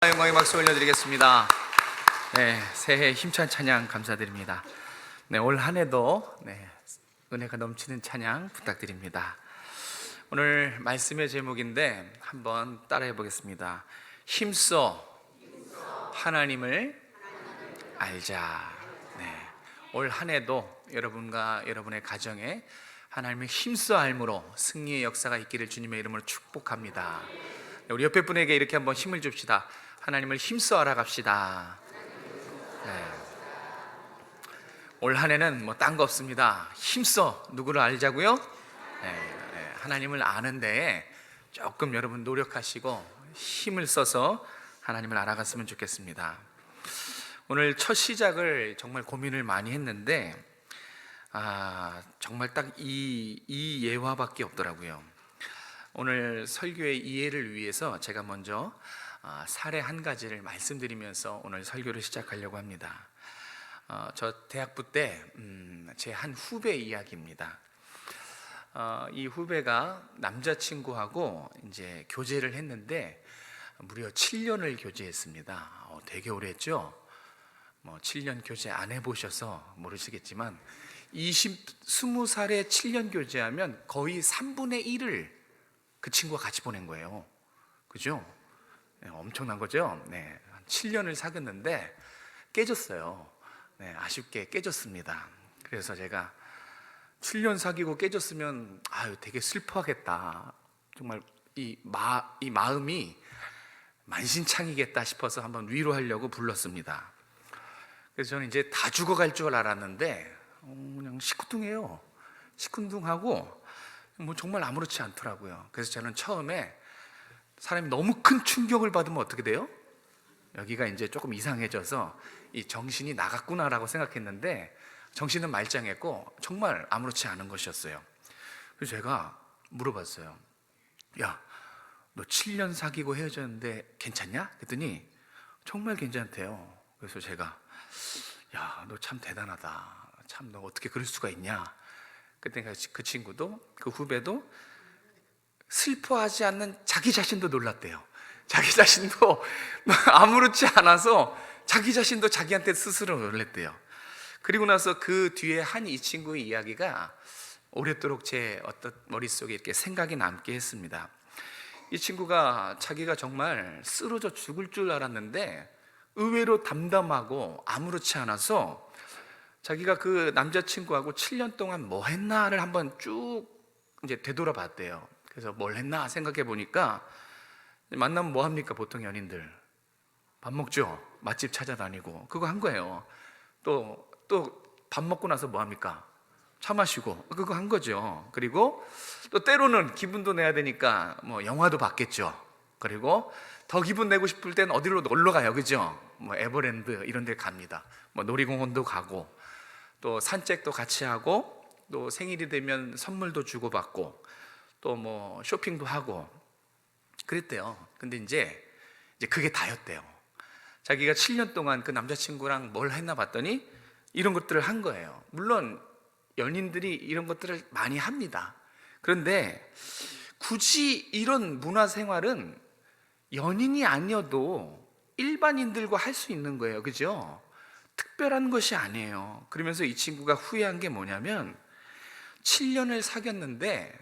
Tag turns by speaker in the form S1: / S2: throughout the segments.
S1: 영광의 박수 올려드리겠습니다. 네, 새해 힘찬 찬양 감사드립니다. 네, 올 한해도 은혜가 넘치는 찬양 부탁드립니다. 오늘 말씀의 제목인데 한번 따라해 보겠습니다. 힘써 하나님을 알자. 올 한해도 여러분과 여러분의 가정에 하나님의 힘써 알므로 승리의 역사가 있기를 주님의 이름으로 축복합니다. 우리 옆에 분에게 이렇게 한번 힘을 줍시다. 하나님을 힘써 알아갑시다. 올 한해는 딴 거 없습니다. 힘써 누구를 알자고요? 하나님을 아는데 조금 여러분 노력하시고 힘을 써서 하나님을 알아갔으면 좋겠습니다. 오늘 첫 시작을 정말 고민을 많이 했는데 정말 딱 이 예화밖에 없더라고요. 오늘 설교의 이해를 위해서 제가 먼저 사례 한 가지를 말씀드리면서 오늘 설교를 시작하려고 합니다. 저 대학부 때 제 한 후배 이야기입니다. 이 후배가 남자친구하고 이제 교제를 했는데 무려 7년을 교제했습니다. 되게 오래 했죠. 7년 교제 안 해보셔서 모르시겠지만 20살에 7년 교제하면 거의 3분의 1을 그 친구가 같이 보낸 거예요. 그죠? 엄청난 거죠? 7년을 사귀었는데 깨졌어요. 아쉽게 깨졌습니다. 그래서 제가 7년 사귀고 깨졌으면 되게 슬퍼하겠다. 정말 이 마음이 만신창이겠다 싶어서 한번 위로하려고 불렀습니다. 그래서 저는 이제 다 죽어갈 줄 알았는데 그냥 시큰둥해요. 시큰둥하고 정말 아무렇지 않더라고요. 그래서 저는 처음에 사람이 너무 큰 충격을 받으면 어떻게 돼요? 여기가 이제 조금 이상해져서 이 정신이 나갔구나라고 생각했는데 정신은 말짱했고 정말 아무렇지 않은 것이었어요. 그래서 제가 물어봤어요. 야, 너 7년 사귀고 헤어졌는데 괜찮냐? 그랬더니 정말 괜찮대요. 그래서 제가 야, 너 참 대단하다. 참 너 어떻게 그럴 수가 있냐? 그때 그 친구도 그 후배도 슬퍼하지 않는 자기 자신도 놀랐대요. 자기 자신도 아무렇지 않아서 자기 자신도 자기한테 스스로 놀랬대요. 그리고 나서 그 뒤에 한 이 친구의 이야기가 오랫도록 제 어떤 머릿속에 이렇게 생각이 남게 했습니다. 이 친구가 자기가 정말 쓰러져 죽을 줄 알았는데 의외로 담담하고 아무렇지 않아서 자기가 그 남자친구하고 7년 동안 뭐 했나를 한번 쭉 이제 되돌아봤대요. 그래서 뭘 했나 생각해 보니까 만나면 뭐 합니까? 보통 연인들 밥 먹죠. 맛집 찾아다니고 그거 한 거예요. 또 밥 먹고 나서 뭐 합니까? 차 마시고 그거 한 거죠. 그리고 또 때로는 기분도 내야 되니까 영화도 봤겠죠. 그리고 더 기분 내고 싶을 땐 어디로 놀러 가요, 그죠? 에버랜드 이런 데 갑니다. 놀이공원도 가고 또 산책도 같이 하고 또 생일이 되면 선물도 주고받고 또 쇼핑도 하고 그랬대요. 근데 이제 그게 다였대요. 자기가 7년 동안 그 남자친구랑 뭘 했나 봤더니 이런 것들을 한 거예요. 물론 연인들이 이런 것들을 많이 합니다. 그런데 굳이 이런 문화생활은 연인이 아니어도 일반인들과 할 수 있는 거예요. 그죠? 특별한 것이 아니에요. 그러면서 이 친구가 후회한 게 뭐냐면 7년을 사귀었는데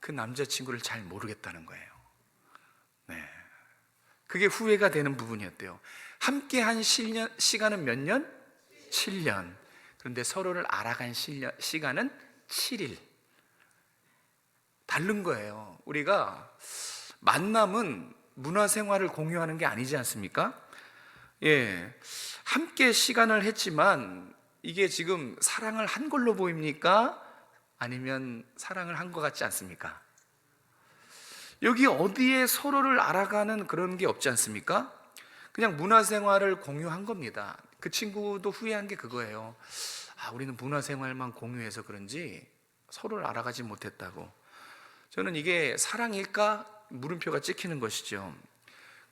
S1: 그 남자친구를 잘 모르겠다는 거예요. 그게 후회가 되는 부분이었대요. 함께 한 시간은 몇 년? 7년. 그런데 서로를 알아간 시간은 7일. 다른 거예요. 우리가 만남은 문화생활을 공유하는 게 아니지 않습니까? 함께 시간을 했지만 이게 지금 사랑을 한 걸로 보입니까? 아니면 사랑을 한 것 같지 않습니까? 여기 어디에 서로를 알아가는 그런 게 없지 않습니까? 그냥 문화생활을 공유한 겁니다. 그 친구도 후회한 게 그거예요. 우리는 문화생활만 공유해서 그런지 서로를 알아가지 못했다고. 저는 이게 사랑일까? 물음표가 찍히는 것이죠.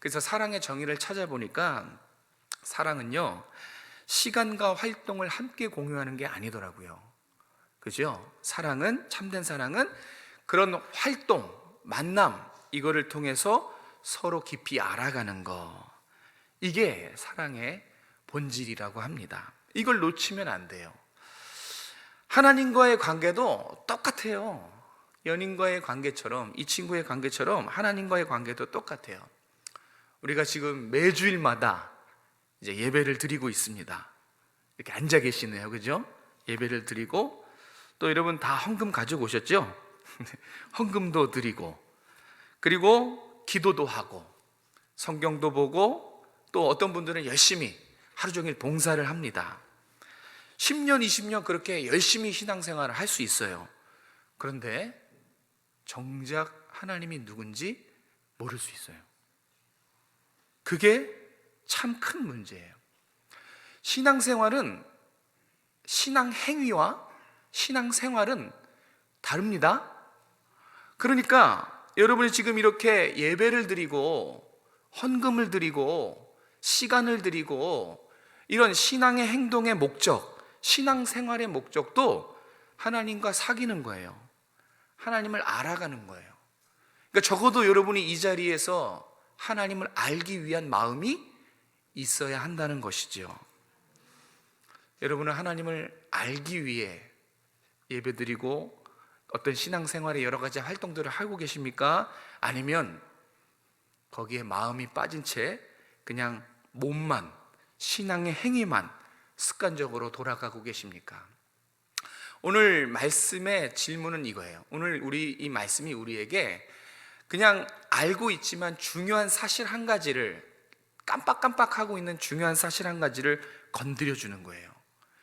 S1: 그래서 사랑의 정의를 찾아보니까 사랑은요, 시간과 활동을 함께 공유하는 게 아니더라고요. 그죠? 참된 사랑은 그런 활동, 만남, 이거를 통해서 서로 깊이 알아가는 거, 이게 사랑의 본질이라고 합니다. 이걸 놓치면 안 돼요. 하나님과의 관계도 똑같아요. 연인과의 관계처럼, 이 친구의 관계처럼 하나님과의 관계도 똑같아요. 우리가 지금 매주일마다 이제 예배를 드리고 있습니다. 이렇게 앉아 계시네요, 그죠? 예배를 드리고, 또 여러분 다 헌금 가져오셨죠? 헌금도 드리고, 그리고 기도도 하고, 성경도 보고, 또 어떤 분들은 열심히 하루 종일 봉사를 합니다. 10년, 20년 그렇게 열심히 신앙생활을 할 수 있어요. 그런데 정작 하나님이 누군지 모를 수 있어요. 그게 참 큰 문제예요. 신앙생활은, 신앙행위와 신앙생활은 다릅니다. 그러니까 여러분이 지금 이렇게 예배를 드리고 헌금을 드리고 시간을 드리고 이런 신앙의 행동의 목적, 신앙생활의 목적도 하나님과 사귀는 거예요. 하나님을 알아가는 거예요. 그러니까 적어도 여러분이 이 자리에서 하나님을 알기 위한 마음이 있어야 한다는 것이죠. 여러분은 하나님을 알기 위해 예배드리고 어떤 신앙생활의 여러 가지 활동들을 하고 계십니까? 아니면 거기에 마음이 빠진 채 그냥 몸만, 신앙의 행위만 습관적으로 돌아가고 계십니까? 오늘 말씀의 질문은 이거예요. 오늘 이 말씀이 우리에게 그냥 알고 있지만 중요한 사실 한 가지를, 깜빡깜빡하고 있는 중요한 사실 한 가지를 건드려 주는 거예요.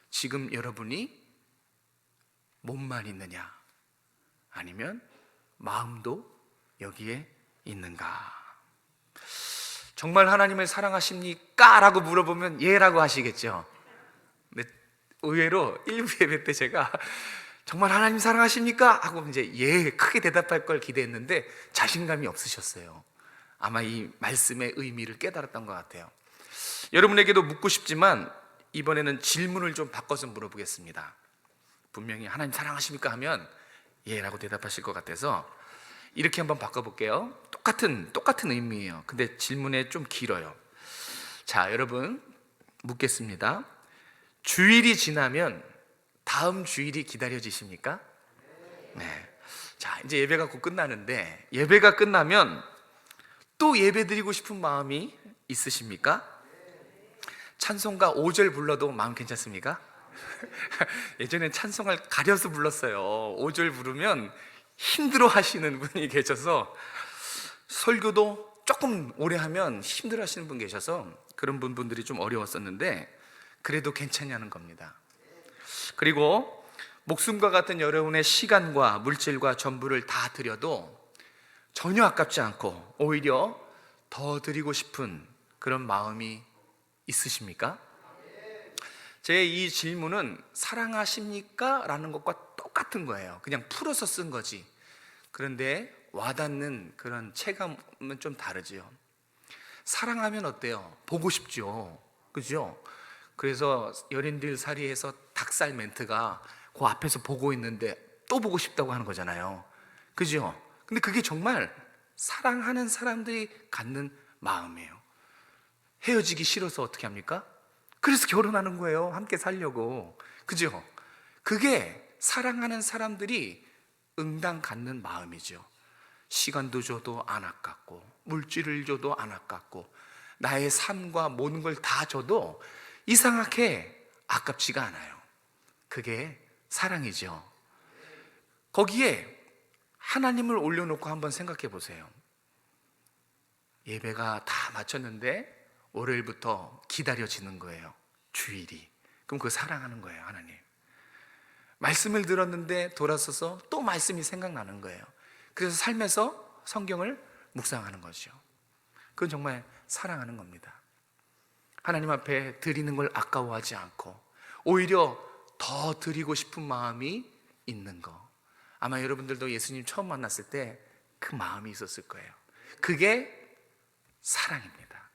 S1: 지금 여러분이 몸만 있느냐, 아니면 마음도 여기에 있는가? 정말 하나님을 사랑하십니까? 라고 물어보면 예라고 하시겠죠. 근데 의외로 일부 예배 때 제가 정말 하나님 사랑하십니까? 하고 이제 예, 크게 대답할 걸 기대했는데 자신감이 없으셨어요. 아마 이 말씀의 의미를 깨달았던 것 같아요. 여러분에게도 묻고 싶지만 이번에는 질문을 좀 바꿔서 물어보겠습니다. 분명히 하나님 사랑하십니까? 하면 예라고 대답하실 것 같아서 이렇게 한번 바꿔볼게요. 똑같은 의미예요. 근데 질문에 좀 길어요. 자, 여러분 묻겠습니다. 주일이 지나면 다음 주일이 기다려지십니까? 네. 자, 이제 예배가 곧 끝나는데 예배가 끝나면 또 예배 드리고 싶은 마음이 있으십니까? 찬송가 5절 불러도 마음 괜찮습니까? 예전엔 찬송을 가려서 불렀어요. 5절 부르면 힘들어 하시는 분이 계셔서, 설교도 조금 오래 하면 힘들어 하시는 분 계셔서 그런 분들이 좀 어려웠었는데 그래도 괜찮냐는 겁니다. 그리고 목숨과 같은 여러분의 시간과 물질과 전부를 다 드려도 전혀 아깝지 않고 오히려 더 드리고 싶은 그런 마음이 있으십니까? 제 이 질문은 사랑하십니까? 라는 것과 똑같은 거예요. 그냥 풀어서 쓴 거지. 그런데 와닿는 그런 체감은 좀 다르죠. 사랑하면 어때요? 보고 싶죠. 그죠? 그래서 연인들 사이에서 닭살 멘트가 그 앞에서 보고 있는데 또 보고 싶다고 하는 거잖아요. 그죠? 근데 그게 정말 사랑하는 사람들이 갖는 마음이에요. 헤어지기 싫어서 어떻게 합니까? 그래서 결혼하는 거예요. 함께 살려고. 그죠? 그게 사랑하는 사람들이 응당 갖는 마음이죠. 시간도 줘도 안 아깝고, 물질을 줘도 안 아깝고, 나의 삶과 모든 걸 다 줘도 이상하게 아깝지가 않아요. 그게 사랑이죠. 거기에 하나님을 올려놓고 한번 생각해 보세요. 예배가 다 마쳤는데 월요일부터 기다려지는 거예요. 주일이. 그럼 그거 사랑하는 거예요, 하나님. 말씀을 들었는데 돌아서서 또 말씀이 생각나는 거예요. 그래서 삶에서 성경을 묵상하는 거죠. 그건 정말 사랑하는 겁니다. 하나님 앞에 드리는 걸 아까워하지 않고 오히려 더 드리고 싶은 마음이 있는 거. 아마 여러분들도 예수님 처음 만났을 때 그 마음이 있었을 거예요. 그게 사랑입니다.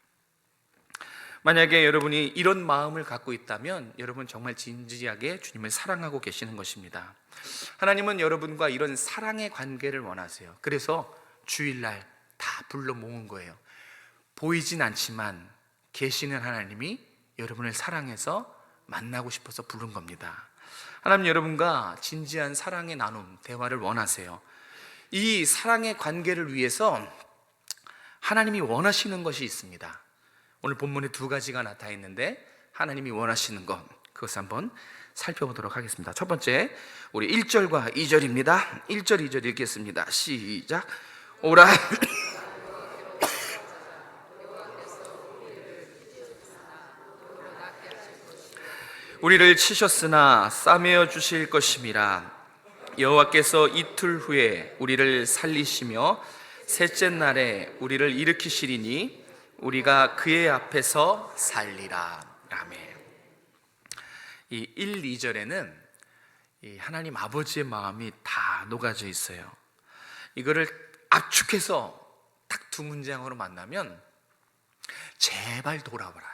S1: 만약에 여러분이 이런 마음을 갖고 있다면 여러분 정말 진지하게 주님을 사랑하고 계시는 것입니다. 하나님은 여러분과 이런 사랑의 관계를 원하세요. 그래서 주일날 다 불러 모은 거예요. 보이진 않지만 계시는 하나님이 여러분을 사랑해서 만나고 싶어서 부른 겁니다. 하나님 여러분과 진지한 사랑의 나눔, 대화를 원하세요. 이 사랑의 관계를 위해서 하나님이 원하시는 것이 있습니다. 오늘 본문에 두 가지가 나타나 있는데 하나님이 원하시는 것, 그것을 한번 살펴보도록 하겠습니다. 첫 번째, 우리 1절과 2절입니다. 1절, 2절 읽겠습니다. 시작. 오라 우리를 치셨으나 싸매어 주실 것임이라. 여호와께서 이틀 후에 우리를 살리시며 셋째 날에 우리를 일으키시리니 우리가 그의 앞에서 살리라. 아멘. 이 1, 2절에는 이 하나님 아버지의 마음이 다 녹아져 있어요. 이거를 압축해서 딱 두 문장으로 만나면 제발 돌아와라,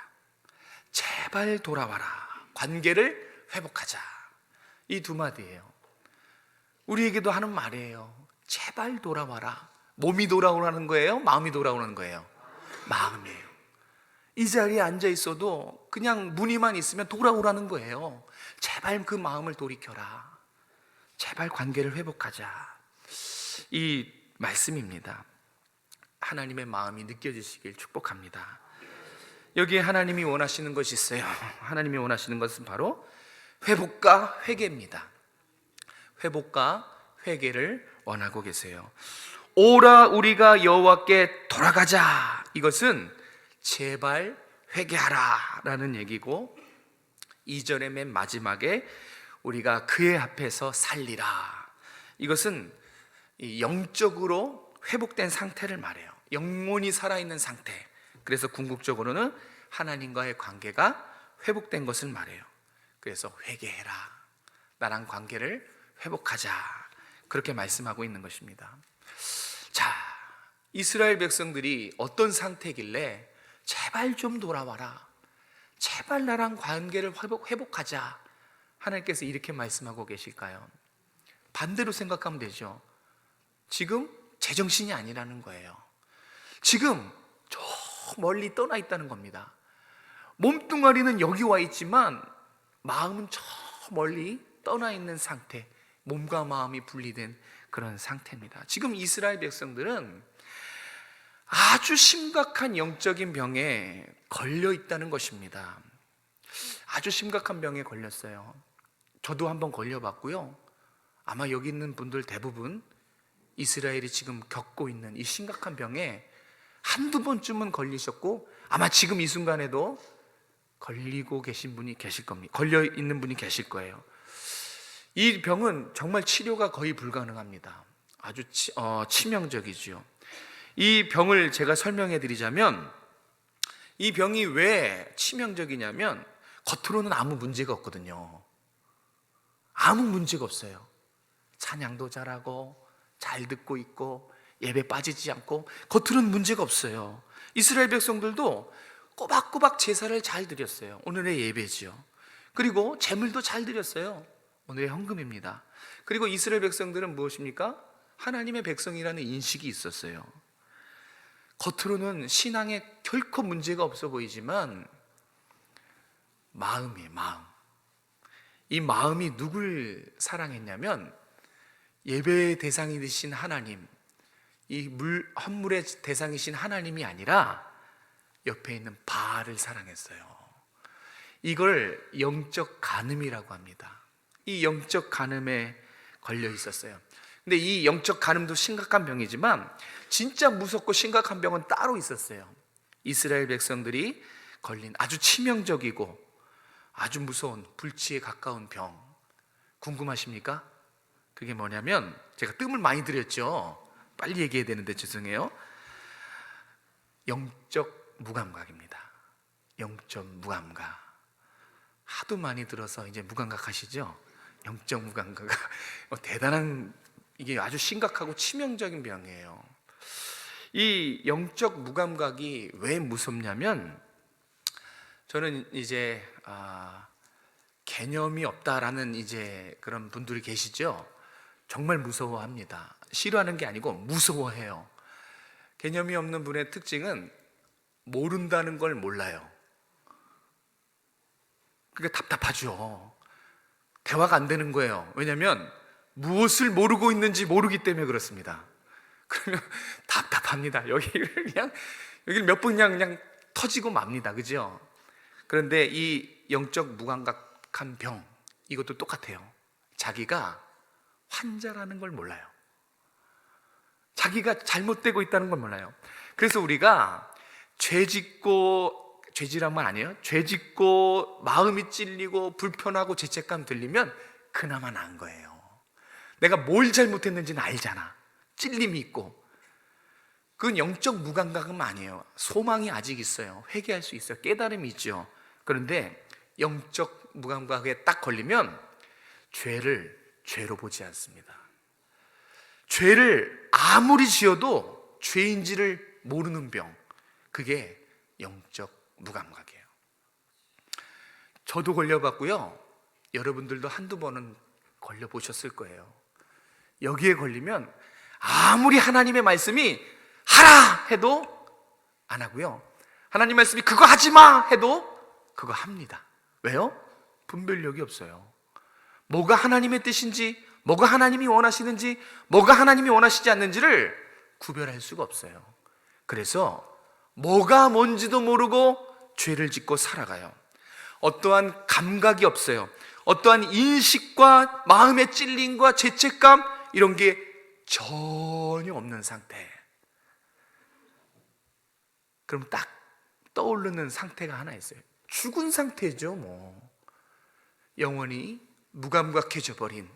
S1: 제발 돌아와라, 관계를 회복하자, 이 두 마디예요. 우리에게도 하는 말이에요. 제발 돌아와라. 몸이 돌아오라는 거예요? 마음이 돌아오는 거예요? 마음이에요. 이 자리에 앉아 있어도 그냥 문의만 있으면 돌아오라는 거예요. 제발 그 마음을 돌이켜라. 제발 관계를 회복하자. 이 말씀입니다. 하나님의 마음이 느껴지시길 축복합니다. 여기에 하나님이 원하시는 것이 있어요. 하나님이 원하시는 것은 바로 회복과 회개입니다. 회복과 회개를 원하고 계세요. 오라 우리가 여호와께 돌아가자. 이것은 제발 회개하라 라는 얘기고, 2절의 맨 마지막에 우리가 그의 앞에서 살리라, 이것은 영적으로 회복된 상태를 말해요. 영혼이 살아있는 상태. 그래서 궁극적으로는 하나님과의 관계가 회복된 것을 말해요. 그래서 회개해라, 나랑 관계를 회복하자, 그렇게 말씀하고 있는 것입니다. 자, 이스라엘 백성들이 어떤 상태길래 제발 좀 돌아와라, 제발 나랑 관계를 회복하자, 하나님께서 이렇게 말씀하고 계실까요? 반대로 생각하면 되죠. 지금 제정신이 아니라는 거예요. 지금 저 멀리 떠나 있다는 겁니다. 몸뚱아리는 여기 와 있지만 마음은 저 멀리 떠나 있는 상태, 몸과 마음이 분리된 그런 상태입니다. 지금 이스라엘 백성들은 아주 심각한 영적인 병에 걸려 있다는 것입니다. 아주 심각한 병에 걸렸어요. 저도 한번 걸려봤고요. 아마 여기 있는 분들 대부분 이스라엘이 지금 겪고 있는 이 심각한 병에 한두 번쯤은 걸리셨고, 아마 지금 이 순간에도 걸리고 계신 분이 계실 겁니다. 걸려 있는 분이 계실 거예요. 이 병은 정말 치료가 거의 불가능합니다. 아주 치명적이죠. 이 병을 제가 설명해 드리자면, 이 병이 왜 치명적이냐면 겉으로는 아무 문제가 없거든요. 아무 문제가 없어요. 찬양도 잘하고 잘 듣고 있고 예배 빠지지 않고 겉으로는 문제가 없어요. 이스라엘 백성들도 꼬박꼬박 제사를 잘 드렸어요. 오늘의 예배지요. 그리고 제물도 잘 드렸어요. 오늘의 헌금입니다. 그리고 이스라엘 백성들은 무엇입니까? 하나님의 백성이라는 인식이 있었어요. 겉으로는 신앙에 결코 문제가 없어 보이지만 마음이에요, 마음. 이 마음이 누굴 사랑했냐면 예배의 대상이 되신 하나님, 이 헌물의 대상이신 하나님이 아니라 옆에 있는 바알을 사랑했어요. 이걸 영적 간음이라고 합니다. 이 영적 간음에 걸려 있었어요. 근데 이 영적 간음도 심각한 병이지만 진짜 무섭고 심각한 병은 따로 있었어요. 이스라엘 백성들이 걸린 아주 치명적이고 아주 무서운 불치에 가까운 병, 궁금하십니까? 그게 뭐냐면, 제가 뜸을 많이 들였죠. 빨리 얘기해야 되는데 죄송해요. 영적 무감각입니다. 영적 무감각. 하도 많이 들어서 이제 무감각 하시죠? 영적 무감각. 대단한, 이게 아주 심각하고 치명적인 병이에요. 이 영적 무감각이 왜 무섭냐면, 저는 이제 개념이 없다라는 이제 그런 분들이 계시죠. 정말 무서워합니다. 싫어하는 게 아니고 무서워해요. 개념이 없는 분의 특징은 모른다는 걸 몰라요. 그게 답답하죠. 대화가 안 되는 거예요. 왜냐하면 무엇을 모르고 있는지 모르기 때문에 그렇습니다. 그러면 답답합니다. 여기를 몇 번 그냥 터지고 맙니다. 그죠? 그런데 이 영적 무감각한 병, 이것도 똑같아요. 자기가 환자라는 걸 몰라요. 자기가 잘못되고 있다는 걸 몰라요. 그래서 우리가 죄짓는 말 아니에요? 죄짓고 마음이 찔리고 불편하고 죄책감 들리면 그나마 나은 거예요. 내가 뭘 잘못했는지는 알잖아. 찔림이 있고. 그건 영적 무감각은 아니에요. 소망이 아직 있어요. 회개할 수 있어요. 깨달음이 있죠. 그런데 영적 무감각에 딱 걸리면 죄를 죄로 보지 않습니다. 죄를 아무리 지어도 죄인지를 모르는 병, 그게 영적 무감각이에요. 저도 걸려봤고요. 여러분들도 한두 번은 걸려보셨을 거예요. 여기에 걸리면 아무리 하나님의 말씀이 하라 해도 안 하고요, 하나님 말씀이 그거 하지 마 해도 그거 합니다. 왜요? 분별력이 없어요. 뭐가 하나님의 뜻인지, 뭐가 하나님이 원하시는지, 뭐가 하나님이 원하시지 않는지를 구별할 수가 없어요. 그래서 뭐가 뭔지도 모르고 죄를 짓고 살아가요. 어떠한 감각이 없어요. 어떠한 인식과 마음의 찔림과 죄책감, 이런 게 전혀 없는 상태. 그럼 딱 떠오르는 상태가 하나 있어요. 죽은 상태죠. 뭐 영원히 무감각해져 버린,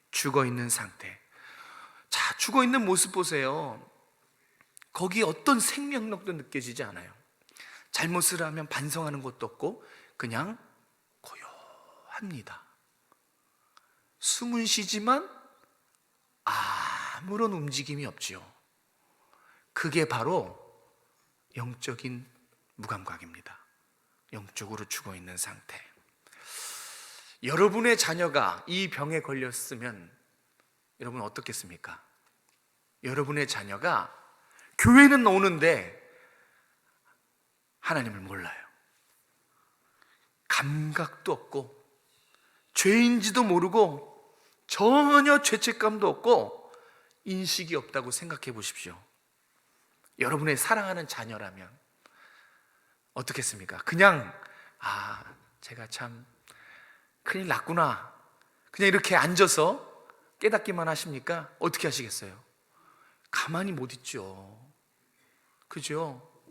S1: 죽어있는 상태. 자, 죽어있는 모습 보세요. 거기에 어떤 생명력도 느껴지지 않아요. 잘못을 하면 반성하는 것도 없고 그냥 고요합니다. 숨은 쉬지만 아무런 움직임이 없지요. 그게 바로 영적인 무감각입니다. 영적으로 죽어있는 상태. 여러분의 자녀가 이 병에 걸렸으면 여러분 어떻겠습니까? 여러분의 자녀가 교회는 오는데 하나님을 몰라요. 감각도 없고 죄인지도 모르고 전혀 죄책감도 없고 인식이 없다고 생각해 보십시오. 여러분의 사랑하는 자녀라면 어떻겠습니까? 그냥 제가 참 큰일 났구나, 그냥 이렇게 앉아서 깨닫기만 하십니까? 어떻게 하시겠어요? 가만히 못 있죠. 그죠?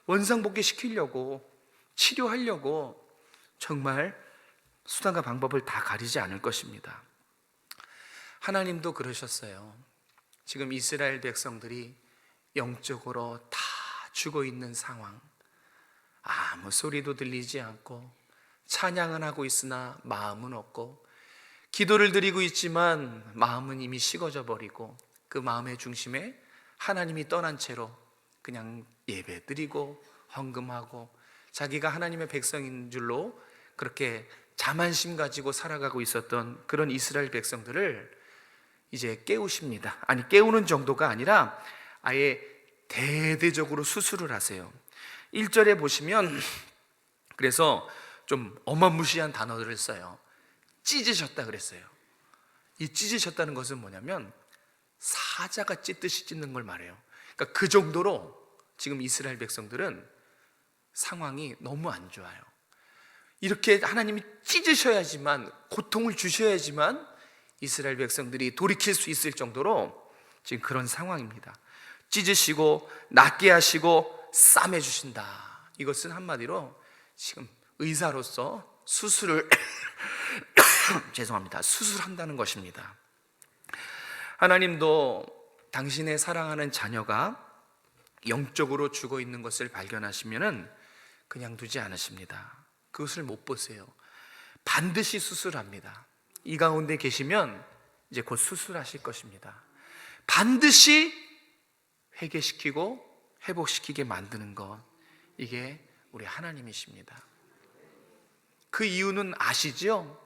S1: 원상복귀 시키려고, 치료하려고 정말 수단과 방법을 다 가리지 않을 것입니다. 하나님도 그러셨어요. 지금 이스라엘 백성들이 영적으로 다 죽어 있는 상황, 아무 소리도 들리지 않고 찬양은 하고 있으나 마음은 없고, 기도를 드리고 있지만 마음은 이미 식어져 버리고, 그 마음의 중심에 하나님이 떠난 채로 그냥 예배 드리고 헌금하고 자기가 하나님의 백성인 줄로 그렇게 자만심 가지고 살아가고 있었던 그런 이스라엘 백성들을 이제 깨우십니다. 아니, 깨우는 정도가 아니라 아예 대대적으로 수술을 하세요. 1절에 보시면 그래서 좀 어마무시한 단어들을 써요. 찢으셨다 그랬어요. 이 찢으셨다는 것은 뭐냐면 사자가 찢듯이 찢는 걸 말해요. 그러니까 그 정도로 지금 이스라엘 백성들은 상황이 너무 안 좋아요. 이렇게 하나님이 찢으셔야지만, 고통을 주셔야지만 이스라엘 백성들이 돌이킬 수 있을 정도로 지금 그런 상황입니다. 찢으시고 낫게 하시고 싸매 주신다. 이것은 한마디로 지금 의사로서 수술을 죄송합니다. 수술한다는 것입니다. 하나님도 당신의 사랑하는 자녀가 영적으로 죽어 있는 것을 발견하시면은 그냥 두지 않으십니다. 그것을 못 보세요. 반드시 수술합니다. 이 가운데 계시면 이제 곧 수술하실 것입니다. 반드시 회개시키고 회복시키게 만드는 것, 이게 우리 하나님이십니다. 그 이유는 아시죠?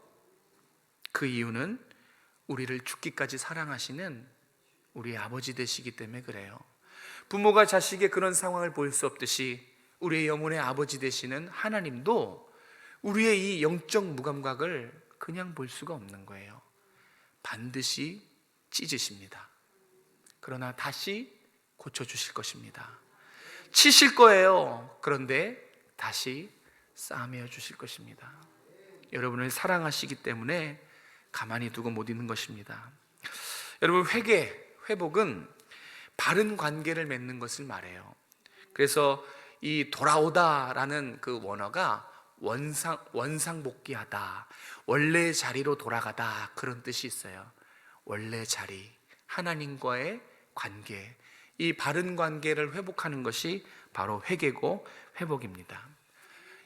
S1: 그 이유는 우리를 죽기까지 사랑하시는 우리 아버지 되시기 때문에 그래요. 부모가 자식의 그런 상황을 볼 수 없듯이 우리의 영혼의 아버지 되시는 하나님도 우리의 이 영적 무감각을 그냥 볼 수가 없는 거예요. 반드시 찢으십니다. 그러나 다시 고쳐주실 것입니다. 치실 거예요. 그런데 다시 싸매어 주실 것입니다. 여러분을 사랑하시기 때문에 가만히 두고 못 있는 것입니다. 여러분, 회복은 바른 관계를 맺는 것을 말해요. 그래서 이 돌아오다라는 그 원어가 원상복귀하다, 원래 자리로 돌아가다, 그런 뜻이 있어요. 원래 자리, 하나님과의 관계, 이 바른 관계를 회복하는 것이 바로 회개고 회복입니다.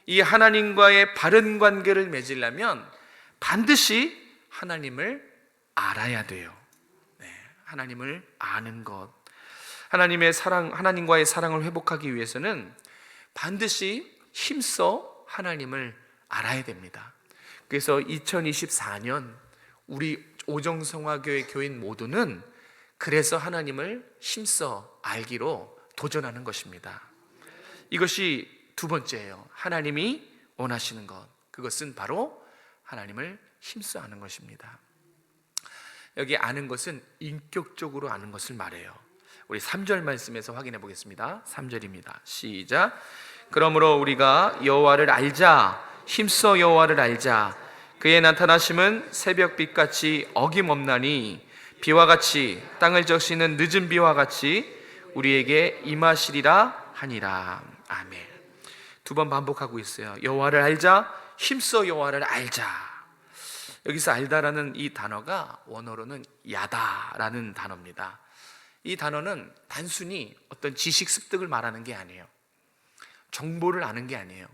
S1: 이 하나님과의 바른 관계를 맺으려면 반드시 하나님을 알아야 돼요. 하나님을 아는 것, 하나님의 사랑, 하나님과의 사랑을 회복하기 위해서는 반드시 힘써 하나님을 알아야 됩니다. 그래서 2024년 우리 오정성화교회 교인 모두는 그래서 하나님을 힘써 알기로 도전하는 것입니다. 이것이 두 번째예요. 하나님이 원하시는 것, 그것은 바로 하나님을 힘써 아는 것입니다. 여기 아는 것은 인격적으로 아는 것을 말해요. 우리 3절 말씀에서 확인해 보겠습니다. 3절입니다. 시작. 그러므로 우리가 여호와를 알자, 힘써 여호와를 알자. 그의 나타나심은 새벽빛같이 어김없나니 비와 같이 땅을 적시는 늦은 비와 같이 우리에게 임하시리라 하니라. 아멘. 두 번 반복하고 있어요. 여호와를 알자, 힘써 여호와를 알자. 여기서 알다라는 이 단어가 원어로는 야다라는 단어입니다. 이 단어는 단순히 어떤 지식 습득을 말하는 게 아니에요. 정보를 아는 게 아니에요.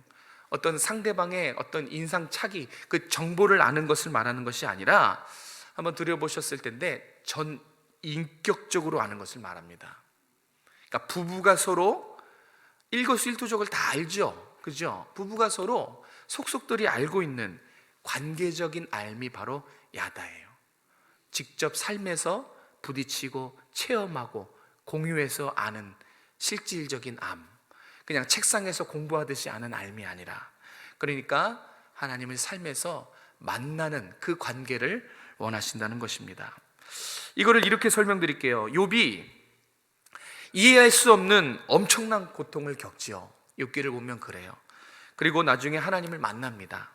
S1: 어떤 상대방의 어떤 인상 차기, 그 정보를 아는 것을 말하는 것이 아니라, 한번 들여보셨을 텐데 전 인격적으로 아는 것을 말합니다. 그러니까 부부가 서로 일거수일투족을 다 알죠, 그죠? 부부가 서로 속속들이 알고 있는 관계적인 알미, 바로 야다예요. 직접 삶에서 부딪히고 체험하고 공유해서 아는 실질적인 암, 그냥 책상에서 공부하듯이 아는 알미 아니라, 그러니까 하나님을 삶에서 만나는 그 관계를 원하신다는 것입니다. 이거를 이렇게 설명드릴게요. 욥이 이해할 수 없는 엄청난 고통을 겪지요. 욥기를 보면 그래요. 그리고 나중에 하나님을 만납니다.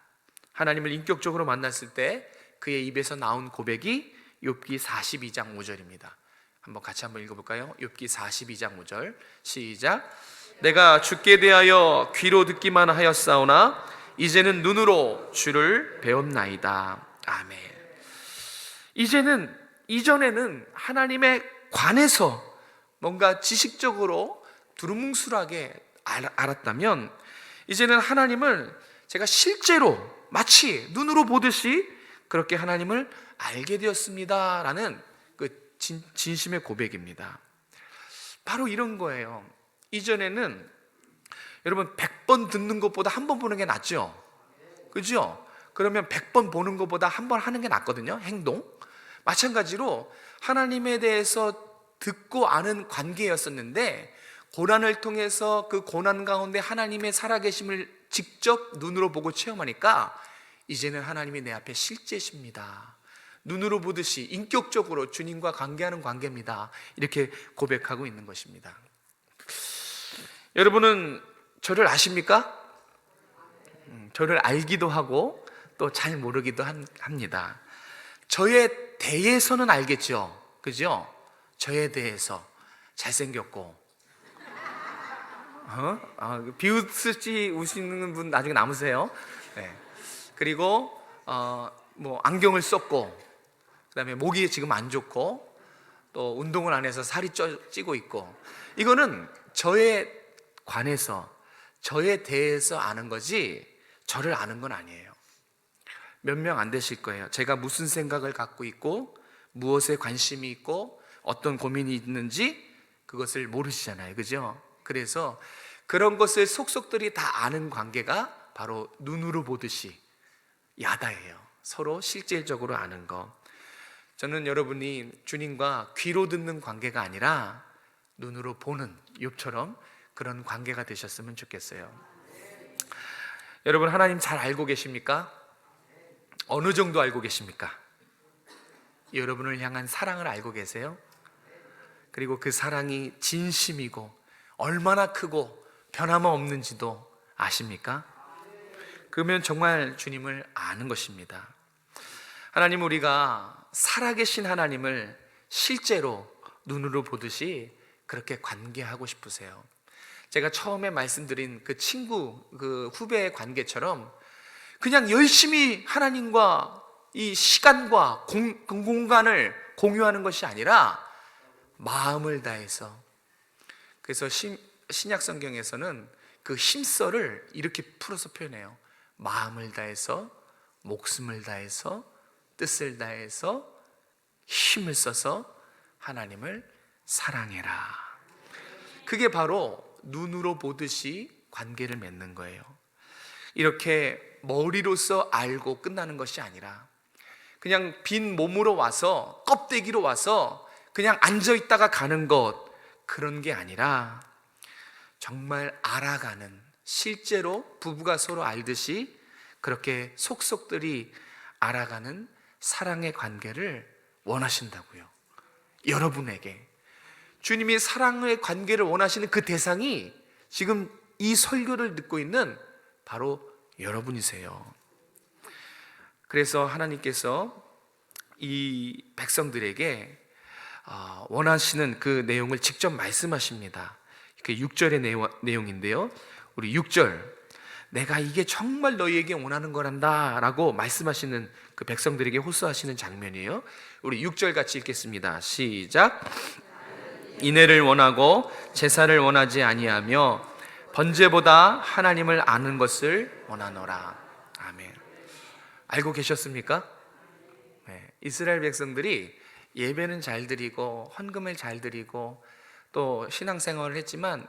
S1: 하나님을 인격적으로 만났을 때 그의 입에서 나온 고백이 욥기 42장 5절입니다. 같이 한번 읽어볼까요? 욥기 42장 5절 시작. 내가 주께 대하여 귀로 듣기만 하였사오나 이제는 눈으로 주를 배웠나이다. 아멘. 이전에는 하나님에 관해서 뭔가 지식적으로 두루뭉술하게 알았다면, 이제는 하나님을 제가 실제로 마치 눈으로 보듯이 그렇게 하나님을 알게 되었습니다 라는 그 진심의 고백입니다. 바로 이런 거예요. 이전에는 여러분 100번 듣는 것보다 한 번 보는 게 낫죠, 그죠? 그러면 100번 보는 것보다 한 번 하는 게 낫거든요, 행동. 마찬가지로 하나님에 대해서 듣고 아는 관계였었는데, 고난을 통해서 그 고난 가운데 하나님의 살아계심을 직접 눈으로 보고 체험하니까 이제는 하나님이 내 앞에 실제십니다, 눈으로 보듯이 인격적으로 주님과 관계하는 관계입니다, 이렇게 고백하고 있는 것입니다. 여러분은 저를 아십니까? 저를 알기도 하고 또 잘 모르기도 합니다. 저에 대해서는 알겠죠, 그죠? 저에 대해서 잘생겼고, 비웃을지 우시는 분 나중에 남으세요. 네. 그리고 안경을 썼고, 그다음에 목이 지금 안 좋고, 또 운동을 안 해서 살이 찌고 있고, 이거는 저에 관해서, 저에 대해서 아는 거지 저를 아는 건 아니에요. 몇 명 안 되실 거예요. 제가 무슨 생각을 갖고 있고 무엇에 관심이 있고 어떤 고민이 있는지 그것을 모르시잖아요, 그죠? 그래서 그런 것을 속속들이 다 아는 관계가 바로 눈으로 보듯이 야다예요. 서로 실질적으로 아는 거. 저는 여러분이 주님과 귀로 듣는 관계가 아니라 눈으로 보는, 욥처럼 그런 관계가 되셨으면 좋겠어요. 여러분, 하나님 잘 알고 계십니까? 어느 정도 알고 계십니까? 여러분을 향한 사랑을 알고 계세요? 그리고 그 사랑이 진심이고 얼마나 크고 변함없는지도 아십니까? 그러면 정말 주님을 아는 것입니다. 하나님, 우리가 살아계신 하나님을 실제로 눈으로 보듯이 그렇게 관계하고 싶으세요. 제가 처음에 말씀드린 그 친구, 그 후배의 관계처럼 그냥 열심히 하나님과 이 시간과 공간을 공유하는 것이 아니라 마음을 다해서, 그래서 신약 성경에서는 그 힘써를 이렇게 풀어서 표현해요. 마음을 다해서, 목숨을 다해서, 뜻을 다해서, 힘을 써서 하나님을 사랑해라. 그게 바로 눈으로 보듯이 관계를 맺는 거예요. 이렇게 머리로서 알고 끝나는 것이 아니라 그냥 빈 몸으로 와서, 껍데기로 와서 그냥 앉아있다가 가는 것, 그런 게 아니라 정말 알아가는, 실제로 부부가 서로 알듯이 그렇게 속속들이 알아가는 사랑의 관계를 원하신다고요. 여러분에게 주님이 사랑의 관계를 원하시는 그 대상이 지금 이 설교를 듣고 있는 바로 여러분이세요. 그래서 하나님께서 이 백성들에게 원하시는 그 내용을 직접 말씀하십니다. 그 6절의 내용인데요, 우리 6절, 내가 이게 정말 너희에게 원하는 거란다 라고 말씀하시는, 그 백성들에게 호소하시는 장면이에요. 우리 6절 같이 읽겠습니다. 시작. 인애를 원하고 제사를 원하지 아니하며 번제보다 하나님을 아는 것을 원하노라. 아멘. 알고 계셨습니까? 네. 이스라엘 백성들이 예배는 잘 드리고 헌금을 잘 드리고 또 신앙생활을 했지만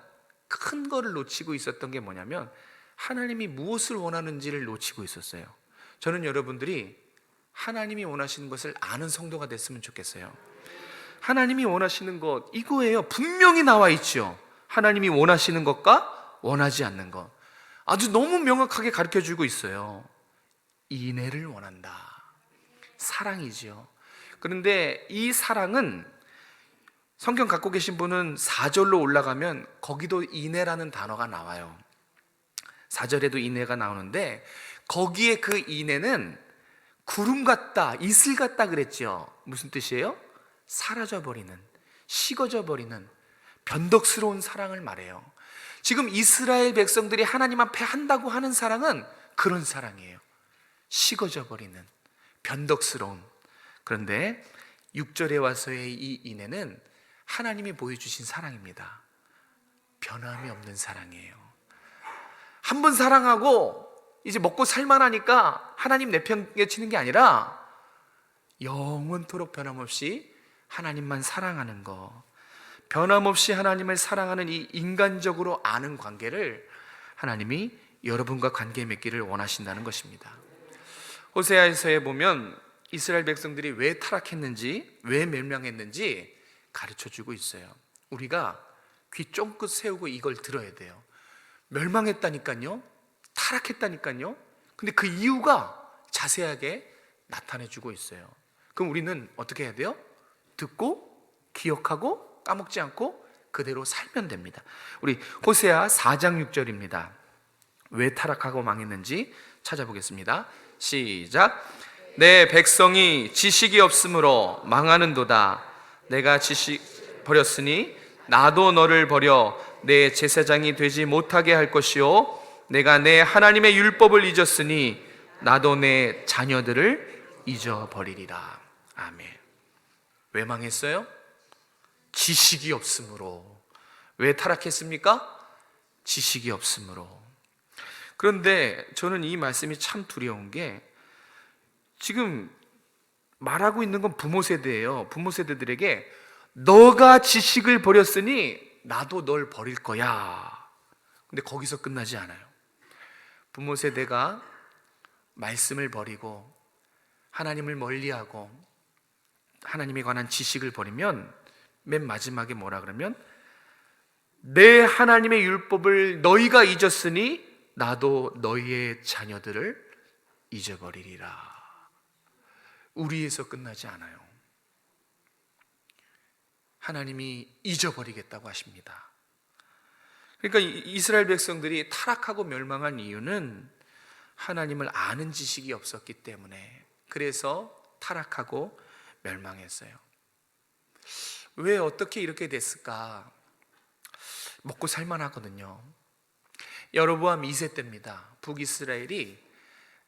S1: 큰 거를 놓치고 있었던 게 뭐냐면 하나님이 무엇을 원하는지를 놓치고 있었어요. 저는 여러분들이 하나님이 원하시는 것을 아는 성도가 됐으면 좋겠어요. 하나님이 원하시는 것, 이거예요. 분명히 나와 있죠. 하나님이 원하시는 것과 원하지 않는 것, 아주 너무 명확하게 가르쳐주고 있어요. 인애를 원한다. 사랑이지요. 그런데 이 사랑은 성경 갖고 계신 분은 4절로 올라가면 거기도 인애라는 단어가 나와요. 4절에도 인애가 나오는데 거기에 그 인애는 구름 같다, 이슬 같다 그랬죠. 무슨 뜻이에요? 사라져버리는, 식어져버리는 변덕스러운 사랑을 말해요. 지금 이스라엘 백성들이 하나님 앞에 한다고 하는 사랑은 그런 사랑이에요. 식어져버리는, 변덕스러운. 그런데 6절에 와서의 이 인애는 하나님이 보여주신 사랑입니다. 변함이 없는 사랑이에요. 한 번 사랑하고 이제 먹고 살만하니까 하나님 내팽개치는 게 아니라 영원토록 변함없이 하나님만 사랑하는 거, 변함없이 하나님을 사랑하는 이 인간적으로 아는 관계를 하나님이 여러분과 관계 맺기를 원하신다는 것입니다. 호세아서에 보면 이스라엘 백성들이 왜 타락했는지, 왜 멸망했는지 가르쳐주고 있어요. 우리가 귀 쫑긋 세우고 이걸 들어야 돼요. 멸망했다니까요, 타락했다니까요. 근데 그 이유가 자세하게 나타내주고 있어요. 그럼 우리는 어떻게 해야 돼요? 듣고 기억하고 까먹지 않고 그대로 살면 됩니다. 우리 호세아 4장 6절입니다. 왜 타락하고 망했는지 찾아보겠습니다. 시작. 내 백성이 지식이 없으므로 망하는도다. 내가 지식 버렸으니 나도 너를 버려 내 제사장이 되지 못하게 할 것이요, 내가 내 하나님의 율법을 잊었으니 나도 내 자녀들을 잊어버리리라. 아멘. 왜 망했어요? 지식이 없으므로. 왜 타락했습니까? 지식이 없으므로. 그런데 저는 이 말씀이 참 두려운 게, 지금 말하고 있는 건 부모 세대예요. 부모 세대들에게 너가 지식을 버렸으니 나도 널 버릴 거야. 근데 거기서 끝나지 않아요. 부모 세대가 말씀을 버리고 하나님을 멀리하고 하나님에 관한 지식을 버리면 맨 마지막에 뭐라 그러면 내 하나님의 율법을 너희가 잊었으니 나도 너희의 자녀들을 잊어버리리라. 우리에서 끝나지 않아요. 하나님이 잊어버리겠다고 하십니다. 그러니까 이스라엘 백성들이 타락하고 멸망한 이유는 하나님을 아는 지식이 없었기 때문에, 그래서 타락하고 멸망했어요. 왜 어떻게 이렇게 됐을까? 먹고 살만하거든요. 여로보암 2세 때입니다. 북이스라엘이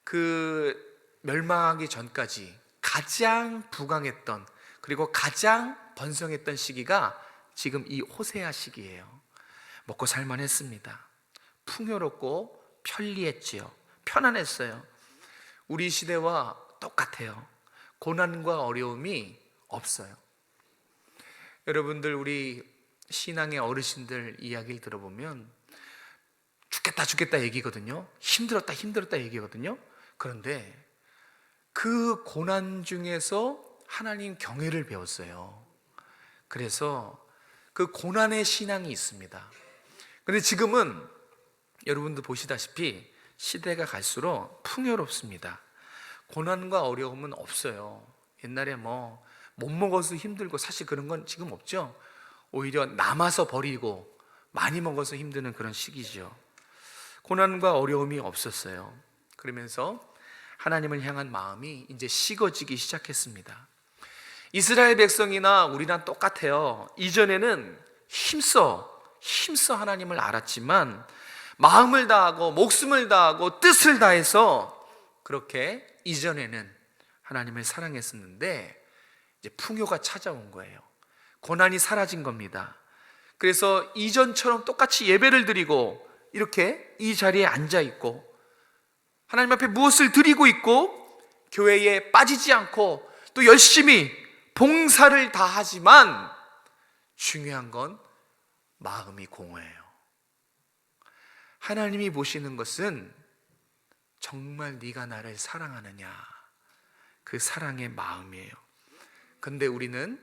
S1: 그 멸망하기 전까지 가장 부강했던, 그리고 가장 번성했던 시기가 지금 이 호세아 시기예요. 먹고 살만했습니다. 풍요롭고 편리했지요. 편안했어요. 우리 시대와 똑같아요. 고난과 어려움이 없어요. 여러분들, 우리 신앙의 어르신들 이야기를 들어보면 죽겠다 죽겠다 얘기거든요. 힘들었다 힘들었다 얘기거든요. 그런데 그 고난 중에서 하나님 경외를 배웠어요. 그래서 그 고난의 신앙이 있습니다. 그런데 지금은 여러분들 보시다시피 시대가 갈수록 풍요롭습니다. 고난과 어려움은 없어요. 옛날에 못 먹어서 힘들고, 사실 그런 건 지금 없죠. 오히려 남아서 버리고 많이 먹어서 힘드는 그런 시기죠. 고난과 어려움이 없었어요. 그러면서 하나님을 향한 마음이 이제 식어지기 시작했습니다. 이스라엘 백성이나 우리랑 똑같아요. 이전에는 힘써 하나님을 알았지만 마음을 다하고 목숨을 다하고 뜻을 다해서 그렇게 이전에는 하나님을 사랑했었는데 이제 풍요가 찾아온 거예요. 고난이 사라진 겁니다. 그래서 이전처럼 똑같이 예배를 드리고 이렇게 이 자리에 앉아 있고 하나님 앞에 무엇을 드리고 있고 교회에 빠지지 않고 또 열심히 봉사를 다하지만 중요한 건 마음이 공허해요. 하나님이 보시는 것은 정말 네가 나를 사랑하느냐, 그 사랑의 마음이에요. 근데 우리는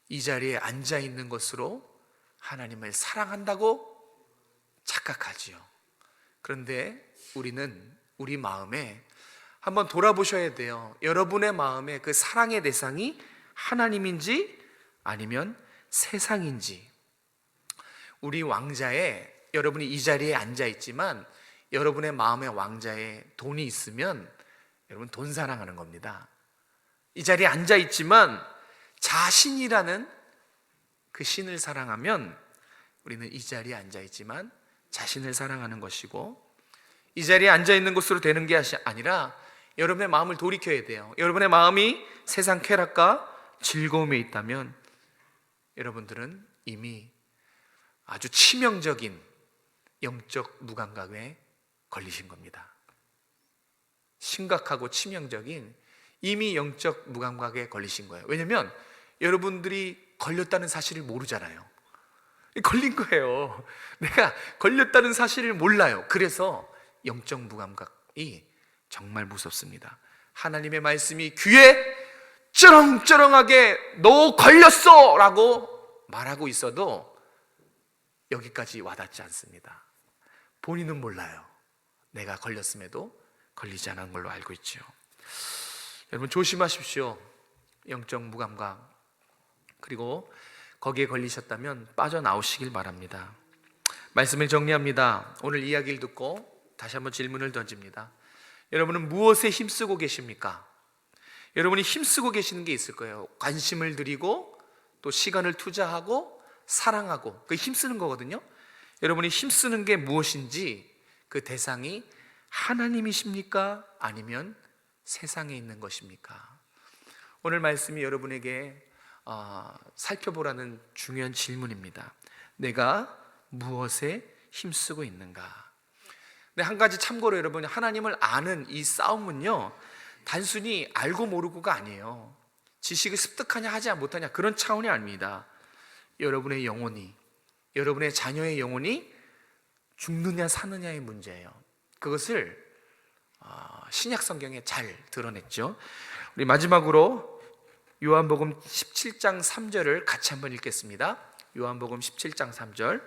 S1: 이 자리에 앉아 있는 것으로 하나님을 사랑한다고 착각하지요. 그런데 우리는 우리 마음에 한번 돌아보셔야 돼요. 여러분의 마음에 그 사랑의 대상이 하나님인지 아니면 세상인지. 우리 왕자에, 여러분이 이 자리에 앉아 있지만 여러분의 마음의 왕자에 돈이 있으면 여러분 돈 사랑하는 겁니다. 이 자리에 앉아 있지만 자신이라는 그 신을 사랑하면 우리는 이 자리에 앉아 있지만 자신을 사랑하는 것이고, 이 자리에 앉아 있는 것으로 되는 게 아니라 여러분의 마음을 돌이켜야 돼요. 여러분의 마음이 세상 쾌락과 즐거움에 있다면 여러분들은 이미 아주 치명적인 영적 무감각에 걸리신 겁니다. 심각하고 치명적인 이미 영적 무감각에 걸리신 거예요. 왜냐하면 여러분들이 걸렸다는 사실을 모르잖아요. 걸린 거예요. 내가 걸렸다는 사실을 몰라요. 그래서 영적 무감각이 정말 무섭습니다. 하나님의 말씀이 귀에 쩌렁쩌렁하게 너 걸렸어 라고 말하고 있어도 여기까지 와닿지 않습니다. 본인은 몰라요. 내가 걸렸음에도 걸리지 않은 걸로 알고 있죠. 여러분 조심하십시오. 영적 무감각, 그리고 거기에 걸리셨다면 빠져나오시길 바랍니다. 말씀을 정리합니다. 오늘 이야기를 듣고 다시 한번 질문을 던집니다. 여러분은 무엇에 힘쓰고 계십니까? 여러분이 힘쓰고 계시는 게 있을 거예요. 관심을 드리고 또 시간을 투자하고 사랑하고, 그 힘쓰는 거거든요. 여러분이 힘쓰는 게 무엇인지 그 대상이 하나님이십니까? 아니면 세상에 있는 것입니까? 오늘 말씀이 여러분에게 살펴보라는 중요한 질문입니다. 내가 무엇에 힘쓰고 있는가? 근데 한 가지 참고로 여러분, 하나님을 아는 이 싸움은요, 단순히 알고 모르고가 아니에요. 지식을 습득하냐 하지 못하냐 그런 차원이 아닙니다. 여러분의 영혼이, 여러분의 자녀의 영혼이 죽느냐 사느냐의 문제예요. 그것을 신약 성경에 잘 드러냈죠. 우리 마지막으로 요한복음 17장 3절을 같이 한번 읽겠습니다. 요한복음 17장 3절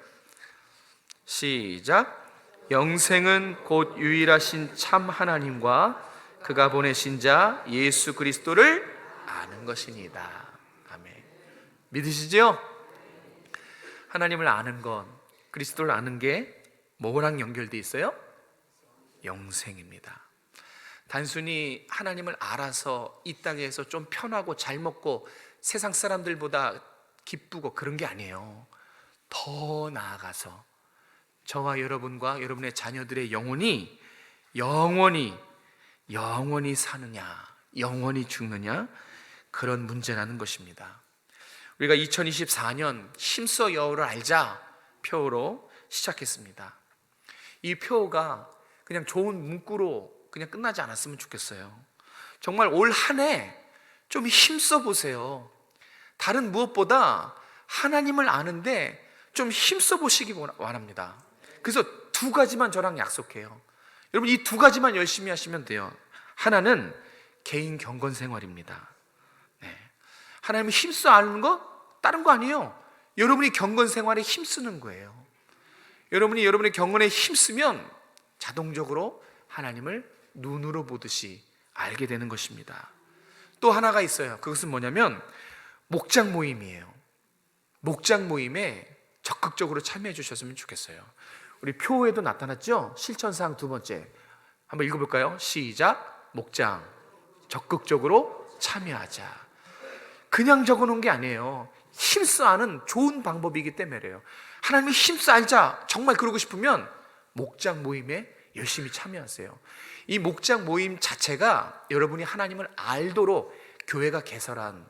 S1: 시작. 영생은 곧 유일하신 참 하나님과 그가 보내신 자 예수 그리스도를 아는 것이니이다. 아멘. 믿으시죠? 하나님을 아는 건, 그리스도를 아는 게 뭐랑 연결되어 있어요? 영생입니다. 단순히 하나님을 알아서 이 땅에서 좀 편하고 잘 먹고 세상 사람들보다 기쁘고 그런 게 아니에요. 더 나아가서 저와 여러분과 여러분의 자녀들의 영혼이 영원히 사느냐, 영원히 죽느냐, 그런 문제라는 것입니다. 우리가 2024년 힘써 여호를 알자 표어로 시작했습니다. 이 표어가 그냥 좋은 문구로 그냥 끝나지 않았으면 좋겠어요. 정말 올 한 해 좀 힘써 보세요. 다른 무엇보다 하나님을 아는데 좀 힘써 보시기 원합니다. 그래서 두 가지만 저랑 약속해요. 여러분, 이 두 가지만 열심히 하시면 돼요. 하나는 개인 경건 생활입니다. 네. 하나님을 힘써 아는 거 다른 거 아니에요. 여러분이 경건 생활에 힘쓰는 거예요. 여러분이 여러분의 경건에 힘쓰면 자동적으로 하나님을 눈으로 보듯이 알게 되는 것입니다. 또 하나가 있어요. 그것은 뭐냐면 목장 모임이에요. 목장 모임에 적극적으로 참여해 주셨으면 좋겠어요. 우리 표에도 나타났죠? 실천사항 두 번째 한번 읽어볼까요? 시작. 목장 적극적으로 참여하자. 그냥 적어놓은 게 아니에요. 힘써 아는 좋은 방법이기 때문에 그래요. 하나님이 힘써 알자 정말 그러고 싶으면 목장 모임에 열심히 참여하세요. 이 목장 모임 자체가 여러분이 하나님을 알도록 교회가 개설한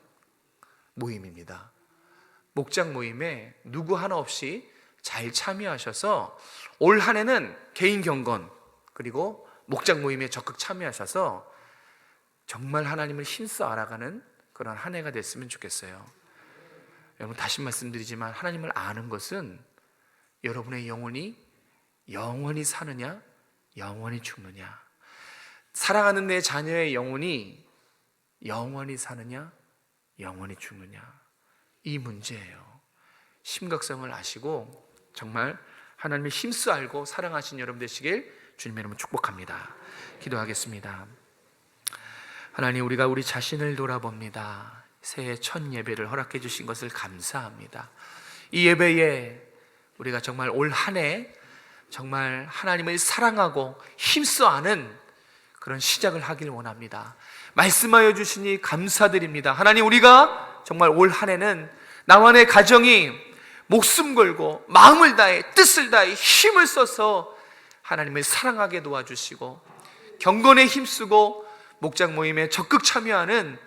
S1: 모임입니다. 목장 모임에 누구 하나 없이 잘 참여하셔서 올 한 해는 개인 경건 그리고 목장 모임에 적극 참여하셔서 정말 하나님을 힘써 알아가는 그런 한 해가 됐으면 좋겠어요. 여러분, 다시 말씀드리지만 하나님을 아는 것은 여러분의 영혼이 영원히 사느냐 영원히 죽느냐, 사랑하는 내 자녀의 영혼이 영원히 사느냐 영원히 죽느냐, 이 문제예요. 심각성을 아시고 정말 하나님을 힘써 알고 사랑하신 여러분 되시길 주님의 이름으로 축복합니다. 기도하겠습니다. 하나님, 우리가 우리 자신을 돌아봅니다. 새해 첫 예배를 허락해 주신 것을 감사합니다. 이 예배에 우리가 정말 올 한 해 정말 하나님을 사랑하고 힘써 아는 그런 시작을 하길 원합니다. 말씀하여 주시니 감사드립니다. 하나님, 우리가 정말 올 한 해는 나와 내 가정이 목숨 걸고 마음을 다해 뜻을 다해 힘을 써서 하나님을 사랑하게 도와주시고 경건에 힘쓰고 목장 모임에 적극 참여하는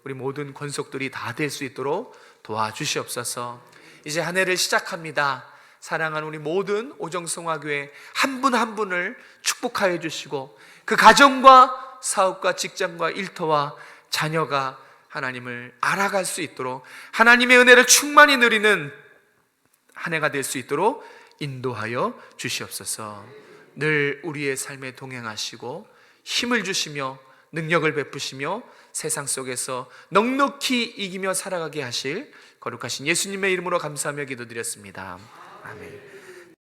S1: 우리 모든 권속들이 다 될 수 있도록 도와주시옵소서. 이제 한 해를 시작합니다. 사랑하는 우리 모든 오정성화교회 한 분 한 분을 축복하여 주시고 그 가정과 사업과 직장과 일터와 자녀가 하나님을 알아갈 수 있도록 하나님의 은혜를 충만히 누리는 한 해가 될 수 있도록 인도하여 주시옵소서. 늘 우리의 삶에 동행하시고 힘을 주시며 능력을 베푸시며 세상 속에서 넉넉히 이기며 살아가게 하실 거룩하신 예수님의 이름으로 감사하며 기도드렸습니다. 아멘.